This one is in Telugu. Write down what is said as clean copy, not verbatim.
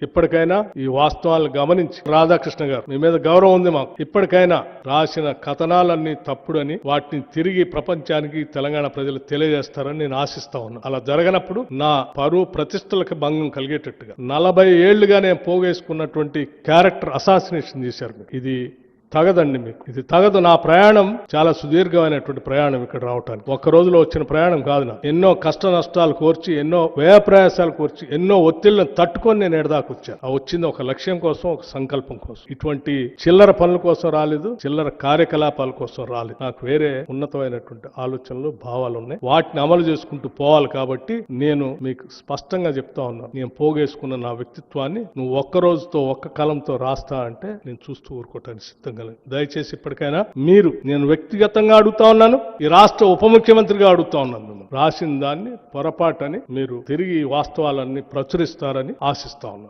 ఇప్పటికైనా ఈ వాస్తవాలను గమనించి రాధాకృష్ణ గారు మీ మీద గౌరవం ఉంది మాకు. ఇప్పటికైనా రాసిన కథనాలన్నీ తప్పుడని వాటిని తిరిగి ప్రపంచానికి తెలంగాణ ప్రజలు తెలియజేస్తారని నేను ఆశిస్తా ఉన్నా. అలా జరగనప్పుడు నా పరువు ప్రతిష్టలకు భంగం కలిగేటట్టుగా 40 ఏళ్లుగా నేను పోగేసుకున్నటువంటి క్యారెక్టర్ అసాసినేషన్ చేశారు. ఇది తగదండి మీకు, ఇది తగదు. నా ప్రయాణం చాలా సుదీర్ఘమైనటువంటి ప్రయాణం ఇక్కడ రావటానికి. ఒక్క రోజులో వచ్చిన ప్రయాణం కాదు. నా ఎన్నో కష్ట నష్టాలు కోర్చి, ఎన్నో వ్యయ ప్రయాసాలు కోర్చి, ఎన్నో ఒత్తిళ్లను తట్టుకొని నేను ఎడదాకా వచ్చాను. ఆ వచ్చింది ఒక లక్ష్యం కోసం, ఒక సంకల్పం కోసం. ఇటువంటి చిల్లర పనుల కోసం రాలేదు, చిల్లర కార్యకలాపాల కోసం రాలేదు. నాకు వేరే ఉన్నతమైనటువంటి ఆలోచనలు, భావాలు ఉన్నాయి. వాటిని అమలు చేసుకుంటూ పోవాలి. కాబట్టి నేను మీకు స్పష్టంగా చెప్తా ఉన్నాను, నేను పోగేసుకున్న నా వ్యక్తిత్వాన్ని నువ్వు ఒక్క రోజుతో, ఒక్క కలంతో రాస్తా అంటే నేను చూస్తూ ఊరుకోవటానికి సిద్ధంగా. దయచేసి ఇప్పటికైనా మీరు, నేను వ్యక్తిగతంగా అడుగుతా ఉన్నాను, ఈ రాష్ట్ర ఉప ముఖ్యమంత్రిగా అడుగుతా ఉన్నాను, రాసిన దాన్ని పొరపాటని మీరు తిరిగి వాస్తవాలన్నీ ప్రచురిస్తారని ఆశిస్తా ఉన్నాను.